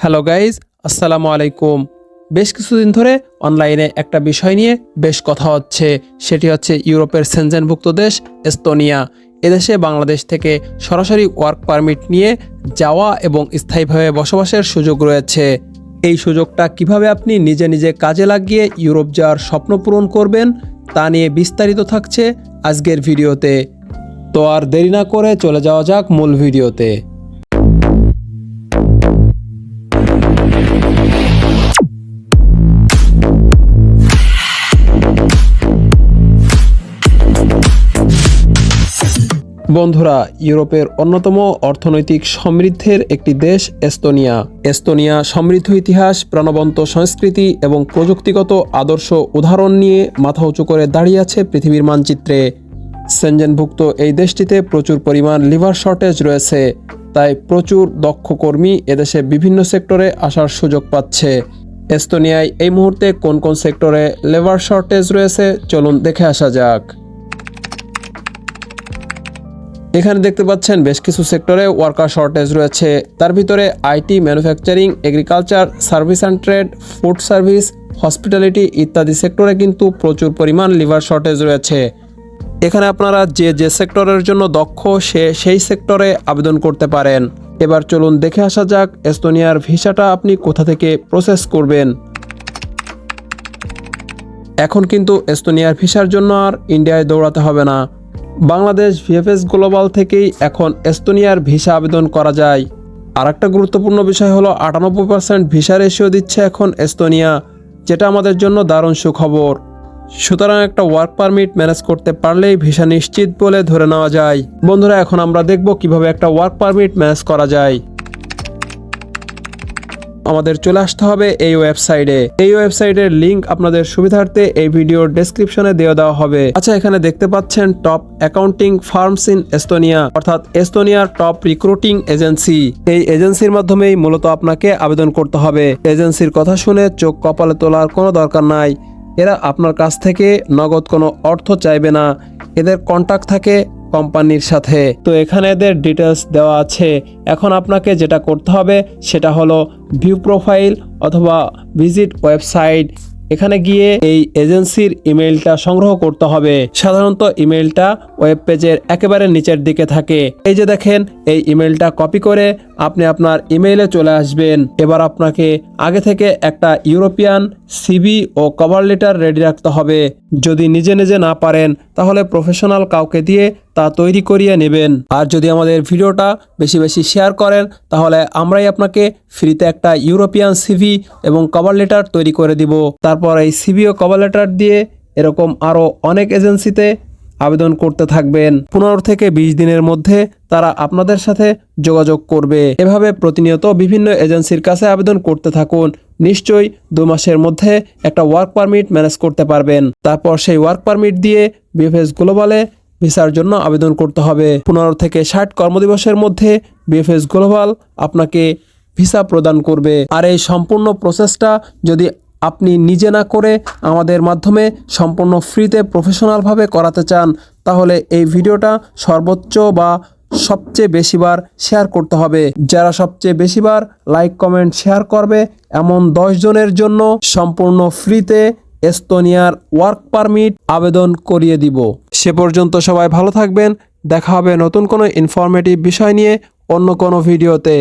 Hello guys, আসসালামু আলাইকুম। বেশ কিছুদিন ধরে অনলাইনে একটা বিষয় নিয়ে বেশ কথা হচ্ছে, সেটি হচ্ছে ইউরোপের সেনজেনভুক্ত দেশ এস্তোনিয়া। এদেশে বাংলাদেশ থেকে সরাসরি ওয়ার্ক পারমিট নিয়ে যাওয়া এবং স্থায়ীভাবে বসবাসের সুযোগ রয়েছে। এই সুযোগটা কিভাবে আপনি নিজে নিজে কাজে লাগিয়ে ইউরোপ যাওয়ার স্বপ্ন পূরণ করবেন তা নিয়ে বিস্তারিত থাকছে আজকের ভিডিওতে। তো আর দেরি না করে চলে যাওয়া যাক মূল ভিডিওতে। বন্ধুরা, ইউরোপের অন্যতম অর্থনৈতিক সমৃদ্ধের একটি দেশ এস্তোনিয়া। এস্তোনিয়া সমৃদ্ধ ইতিহাস, প্রাণবন্ত সংস্কৃতি এবং প্রযুক্তিগত আদর্শ উদাহরণ নিয়ে মাথা উঁচু করে দাঁড়িয়ে আছে পৃথিবীর মানচিত্রে। সেনজেনভুক্ত এই দেশটিতে প্রচুর পরিমাণ লিভার শর্টেজ রয়েছে, তাই প্রচুর দক্ষ কর্মী এদেশে বিভিন্ন সেক্টরে আসার সুযোগ পাচ্ছে। এস্তোনিয়ায় এই মুহূর্তে কোন কোন সেক্টরে লেবার শর্টেজ রয়েছে চলুন দেখে আসা যাক। এখানে দেখতে পাচ্ছেন বেশ কিছু সেক্টরে ওয়ার্কার শর্টেজ রয়েছে। তার ভিতরে IT, manufacturing, agriculture, service and trade, food service, hospitality ইত্যাদি সেক্টরে কিন্তু প্রচুর পরিমাণ লিভার শর্টেজ রয়েছে। এখানে আপনারা যে যে সেক্টরের জন্য দক্ষ সেই সেক্টরে আবেদন করতে পারেন। এবার চলুন দেখে আসা যাক এস্তোনিয়ার ভিসাটা আপনি কোথা থেকে প্রসেস করবেন। এখন কিন্তু এস্তোনিয়ার ভিসার জন্য আর ইন্ডিয়ায় দৌড়াতে হবে না। বাংলাদেশ ভিএফএস গ্লোবাল থেকেই এখন এস্তোনিয়ার ভিসা আবেদন করা যায়। আর একটা গুরুত্বপূর্ণ বিষয় হলো 98% ভিসা রেশিও দিচ্ছে এখন এস্তোনিয়া, যেটা আমাদের জন্য দারুণ সুখবর। সুতরাং একটা ওয়ার্ক পারমিট ম্যানেজ করতে পারলেই ভিসা নিশ্চিত বলে ধরে নেওয়া যায়। বন্ধুরা, এখন আমরা দেখব কিভাবে একটা ওয়ার্ক পারমিট ম্যানেজ করা যায়। আমাদের চলে আসতে হবে এই ওয়েবসাইটে। এই ওয়েবসাইটের লিংক আপনাদের সুবিধার্থে এই ভিডিওর ডেসক্রিপশনে দিয়ে দেওয়া হবে। আচ্ছা, এখানে দেখতে পাচ্ছেন top accounting firms in Estonia, অর্থাৎ এস্তোনিয়ার টপ রিক্রুটিং এজেন্সি। এই এজেন্সির মাধ্যমেই মূলত আপনাকে আবেদন করতে হবে। এজেন্সির কথা শুনে চোখ কপালে তোলার কোনো দরকার নাই। এরা আপনার কাছ থেকে নগদ কোনো অর্থ চাইবে না। এদের কন্ট্যাক্ট থাকে কোম্পানির সাথে। তো এখানে এদের ডিটেলস দেওয়া আছে। এখন আপনাকে যেটা করতে হবে সেটা হলো ভিউ প্রোফাইল অথবা ভিজিট ওয়েবসাইট। এখানে গিয়ে এই এজেন্সির ইমেইলটা সংগ্রহ করতে হবে। সাধারণত ইমেইলটা ওয়েব পেজের একেবারে নিচের দিকে থাকে। এই যে দেখেন, এই ইমেইলটা কপি করে আপনি আপনার ইমেইলে চলে আসবেন। এবার আপনাকে আগে থেকে একটা ইউরোপিয়ান সিভি ও কভার লেটার রেডি রাখতে হবে। যদি নিজে নিজে না পারেন তাহলে প্রফেশনাল কাউকে দিয়ে তা তৈরি করিয়ে নেবেন। আর যদি আমাদের ভিডিওটা বেশি বেশি শেয়ার করেন তাহলে আমরাই আপনাকে ফ্রিতে একটা ইউরোপিয়ান সিভি এবং কভার লেটার তৈরি করে দিব। তারপর এই সিভি ও কভার লেটার দিয়ে এরকম আরও অনেক এজেন্সিতে আবেদন করতে থাকবেন। 15 থেকে 20 দিনের মধ্যে তারা আপনাদের সাথে যোগাযোগ করবে। এভাবে প্রতিনিয়ত বিভিন্ন এজেন্সির কাছে আবেদন করতে থাকুন। নিশ্চয়ই 2 মাসের মধ্যে একটা ওয়ার্ক পারমিট ম্যানেজ করতে পারবেন। তারপর সেই ওয়ার্ক পারমিট দিয়ে ভিএফএস গ্লোবালে ভিসার জন্য আবেদন করতে হবে। 15 থেকে 60 কর্মদিবসের মধ্যে ভিএফএস গ্লোবাল আপনাকে ভিসা প্রদান করবে। আর এই সম্পূর্ণ প্রসেসটা যদি আপনি নিজে না করে আমাদের মাধ্যমে সম্পূর্ণ ফ্রিতে প্রফেশনালভাবে করাতে চান তাহলে এই ভিডিওটা সর্বোচ্চ বা সবচেয়ে বেশিবার শেয়ার করতে হবে। যারা সবচেয়ে বেশিবার লাইক, কমেন্ট, শেয়ার করবে এমন 10 জনের জন্য সম্পূর্ণ ফ্রিতে এস্তোনিয়ার ওয়ার্ক পারমিট আবেদন করিয়ে দিব। সে পর্যন্ত সবাই ভালো থাকবেন। দেখা হবে নতুন কোনো ইনফরমেটিভ বিষয় নিয়ে অন্য কোনো ভিডিওতে।